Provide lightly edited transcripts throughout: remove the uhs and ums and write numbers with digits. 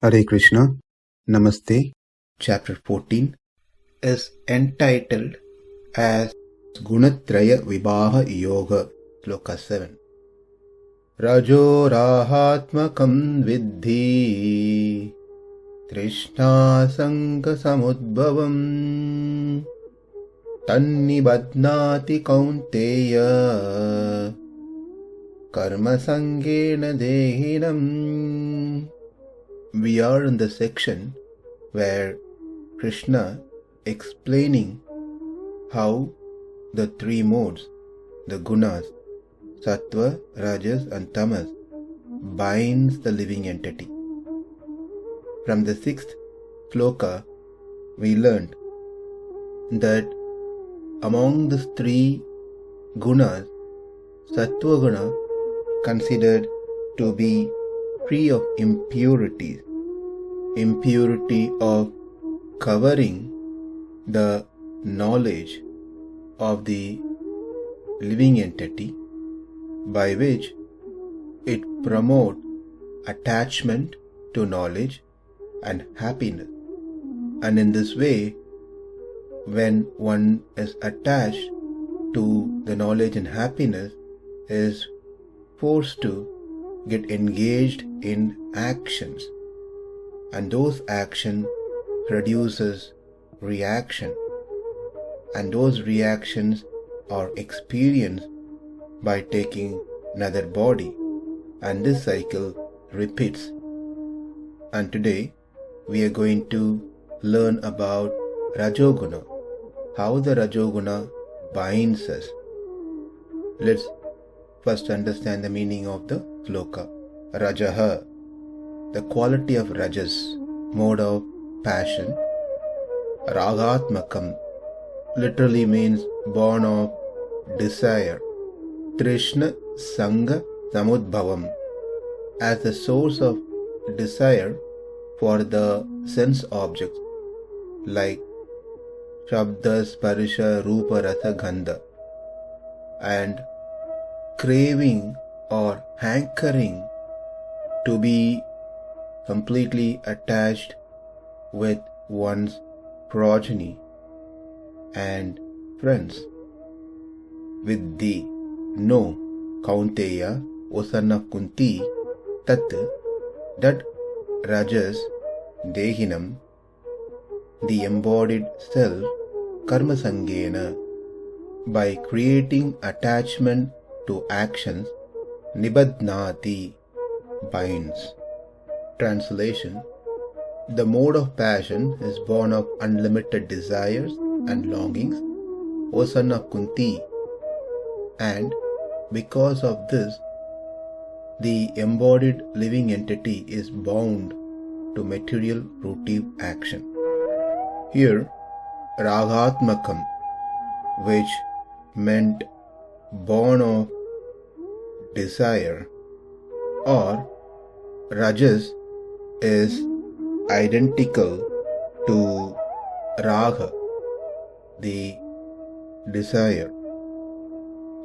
Hare Krishna, Namaste. Chapter 14 is entitled as Gunatraya Vibhaha Yoga, Sloka 7. Rajo rāgātmakaṁ viddhi tṛṣṇā-saṅga-samudbhavam nibadhnāti kaunteya karma-saṅgena dehinam. We are in the section where Krishna explaining how the three modes, the gunas, sattva, rajas and tamas, binds the living entity. From the 6th sloka, we learned that among the three gunas, sattva guna considered to be free of impurities, impurity of covering the knowledge of the living entity, by which it promotes attachment to knowledge and happiness. And in this way, when one is attached to the knowledge and happiness, is forced to get engaged in actions, and those actions produces reaction, and those reactions are experienced by taking another body, and this cycle repeats. And today we are going to learn about rajoguna, how the rajoguna binds us. Let's first understand the meaning of the sloka. Rajaha, the quality of rajas, mode of passion. Rāgātmakaṁ literally means born of desire. tṛṣṇā-saṅga-samudbhavam, as the source of desire for the sense objects like shabda, sparsha, rupa, rasa, gandha, and craving or hankering to be completely attached with one's progeny and friends. Viddhi, know, kaunteya, O son of Kuntī, that rajas, dehinam, the embodied self, karma-saṅgena, by creating attachment to actions, nibadhnāti, binds. Translation: the mode of passion is born of unlimited desires and longings, O son of Kuntī, and because of this, the embodied living entity is bound to material fruitive action. Here, rāgātmakaṁ, which meant born of desire, or rajas, is identical to raga, the desire.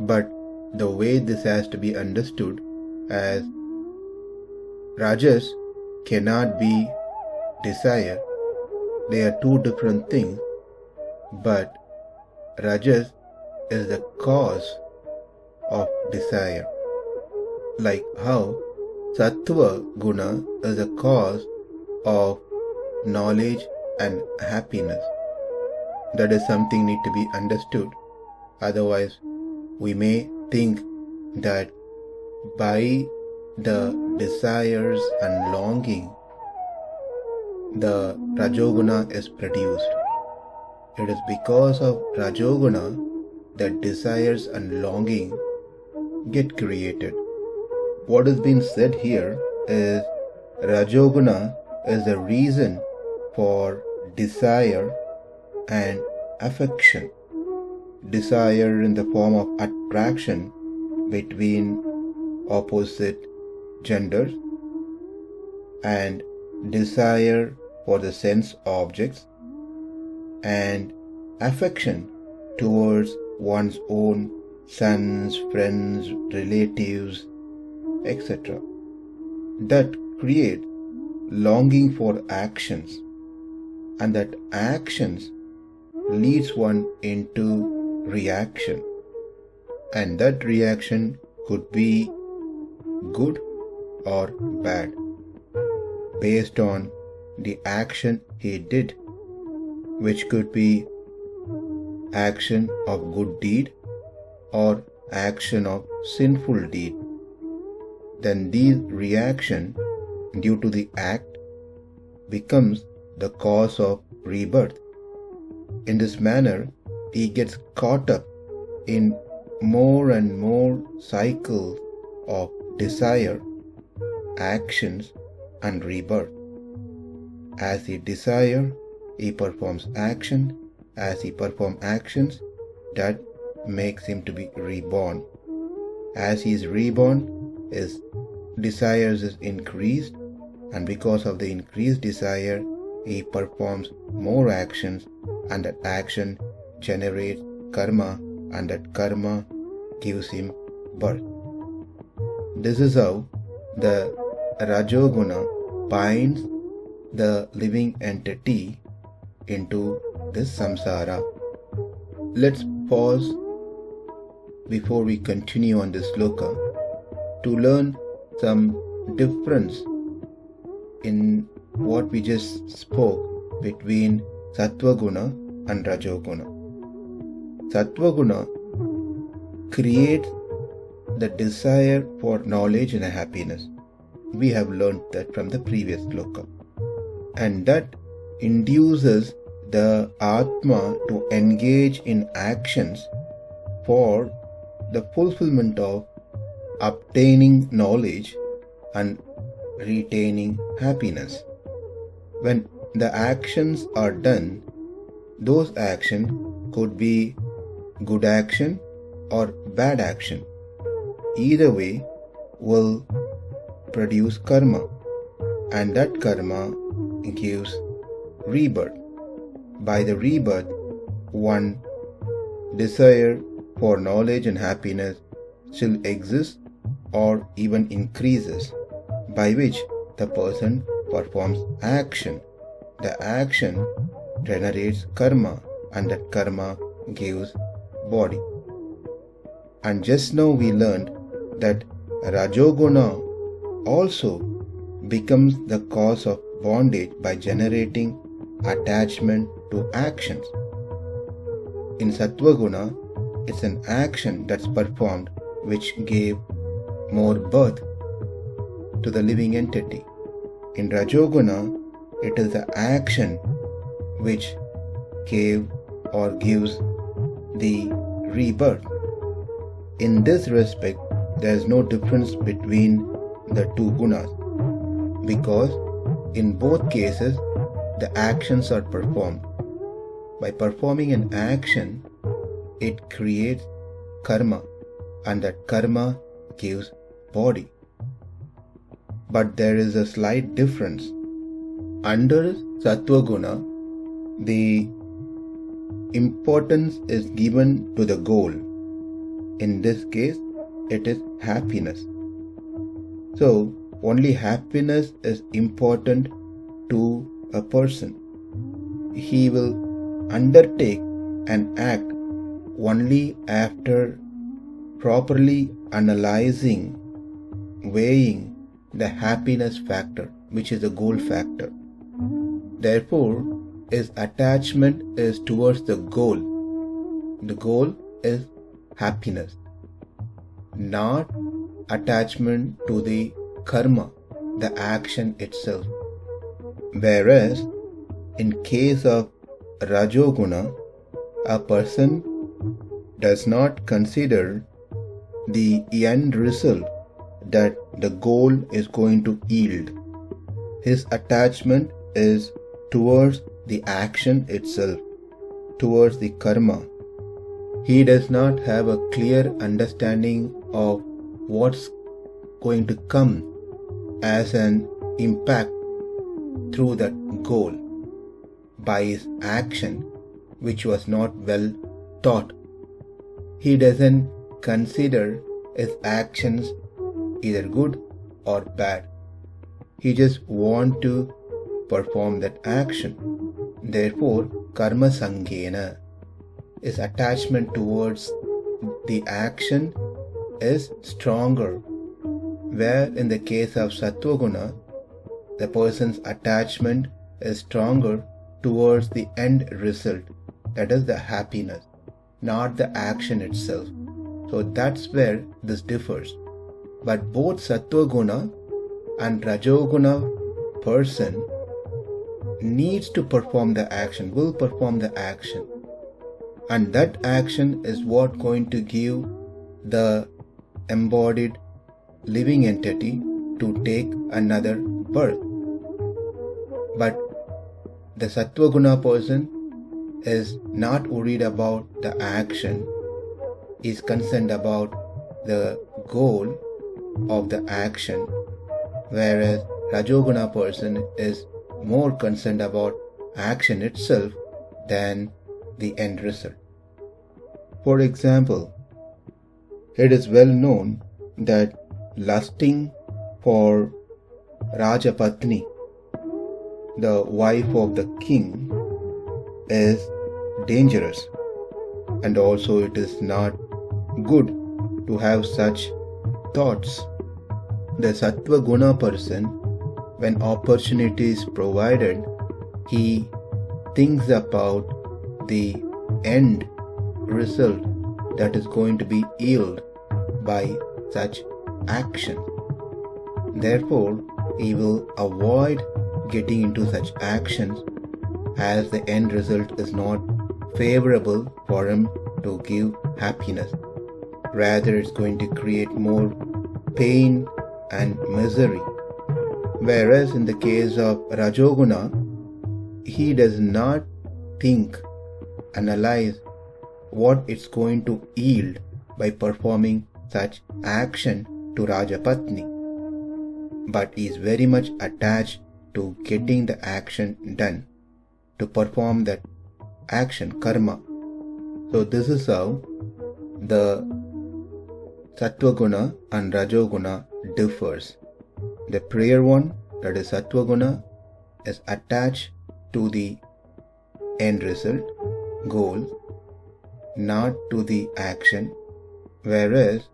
But the way this has to be understood as rajas cannot be desire. They are two different things, but rajas is the cause of desire. Like how sattva guna is the cause of knowledge and happiness. That is something need to be understood. Otherwise, we may think that by the desires and longing, the rajoguna is produced. It is because of rajoguna that desires and longing get created. What is being said here is rajoguna is the reason for desire and affection. Desire in the form of attraction between opposite genders, and desire for the sense objects, and affection towards one's own sons, friends, relatives, etc. That create longing for actions, and that actions leads one into reaction, and that reaction could be good or bad based on the action he did, which could be action of good deed or action of sinful deed. Then these reaction due to the act becomes the cause of rebirth. In this manner, he gets caught up in more and more cycles of desire, actions, and rebirth. As he desires, he performs action. As he performs actions, that makes him to be reborn. As he is reborn, his desires is increased, and because of the increased desire, he performs more actions, and that action generates karma, and that karma gives him birth. This is how the rajoguna binds the living entity into this samsara. Let's pause before we continue on this sloka to learn some difference in what we just spoke between sattva-guna and rajoguna. Sattva-guna creates the desire for knowledge and happiness. We have learned that from the previous sloka. And that induces the Atma to engage in actions for the fulfillment of obtaining knowledge and retaining happiness. When the actions are done, those actions could be good action or bad action. Either way will produce karma, and that karma gives rebirth. By the rebirth, one desire for knowledge and happiness still exists or even increases, by which the person performs action. The action generates karma, and that karma gives body. And just now we learned that rajoguna also becomes the cause of bondage by generating attachment to actions. In sattva-guna, it's an action that's performed which gave more birth to the living entity. In rajoguna, it is the action which gave or gives the rebirth. In this respect, there is no difference between the two gunas, because in both cases the actions are performed. By performing an action, it creates karma, and that karma gives body. But there is a slight difference. Under sattva-guna, the importance is given to the goal. In this case, it is happiness. So, only happiness is important to a person. He will undertake an act only after properly analyzing, weighing the happiness factor, which is the goal factor. Therefore, his attachment is towards the goal. The goal is happiness, not attachment to the karma, the action itself. Whereas, in case of rajoguna, a person does not consider the end result that the goal is going to yield. His attachment is towards the action itself, towards the karma. He does not have a clear understanding of what's going to come as an impact through that goal by his action, which was not well taught. He doesn't consider his actions either good or bad. He just wants to perform that action. Therefore, karma-saṅgena, his attachment towards the action is stronger. Where in the case of sattva-guna, the person's attachment is stronger towards the end result, that is the happiness, not the action itself. So that's where this differs. But both sattva-guna and rajo-guna person needs to perform the action, will perform the action. And that action is what going to give the embodied living entity to take another birth. But the sattva-guna person is not worried about the action, is concerned about the goal of the action, whereas rajo-guna person is more concerned about action itself than the end result. For example, it is well known that lusting for Rajapatni, the wife of the king, is dangerous, and also it is not good to have such thoughts. The sattva guna person, when opportunity is provided, he thinks about the end result that is going to be yielded by such action. Therefore, he will avoid getting into such actions as the end result is not favorable for him to give happiness. Rather, it's going to create more pain and misery. Whereas in the case of Rajoguna, he does not think, analyze what it's going to yield by performing such action to Rajapatni. But he is very much attached to getting the action done, to perform that action, karma. So this is how the Sattva Guna and Rajo Guna differs. The prayer one, that is Sattva Guna, is attached to the end result, goal, not to the action, whereas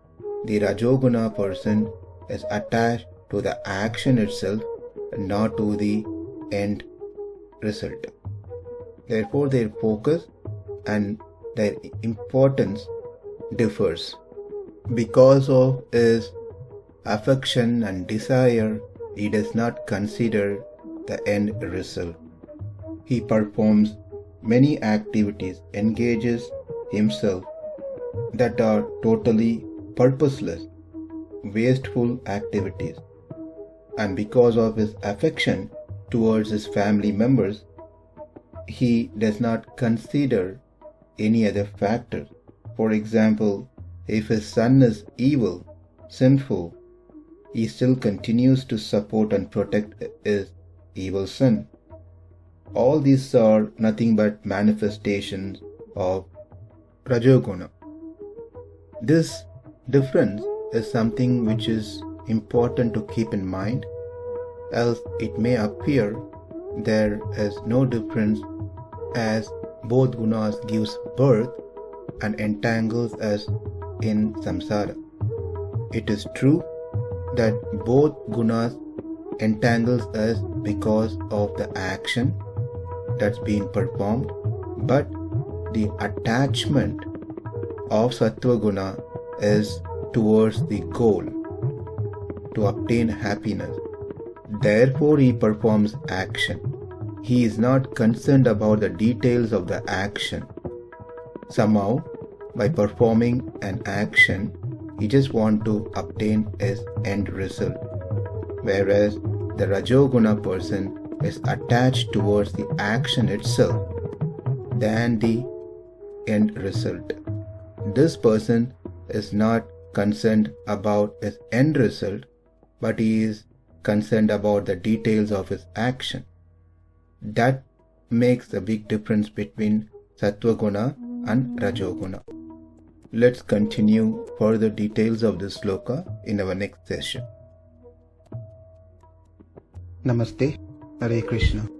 the Rajo Guna person is attached to the action itself, not to the end result. Therefore, their focus and their importance differs. Because of his affection and desire, he does not consider the end result. He performs many activities, engages himself that are totally purposeless, wasteful activities. And because of his affection towards his family members, he does not consider any other factors. For example, if his son is evil, sinful, he still continues to support and protect his evil son. All these are nothing but manifestations of Rajoguna. This difference is something which is important to keep in mind, else it may appear there is no difference, as both gunas gives birth and entangles us in samsara. It is true that both gunas entangles us because of the action that's being performed, but the attachment of sattva guna is towards the goal, to obtain happiness. Therefore, he performs action. He is not concerned about the details of the action. Somehow, by performing an action, he just wants to obtain his end result. Whereas the Rajoguna person is attached towards the action itself than the end result. This person is not concerned about his end result, but he is concerned about the details of his action. That makes a big difference between Sattva Guna and Rajoguna. Let's continue further details of this sloka in our next session. Namaste. Hare Krishna.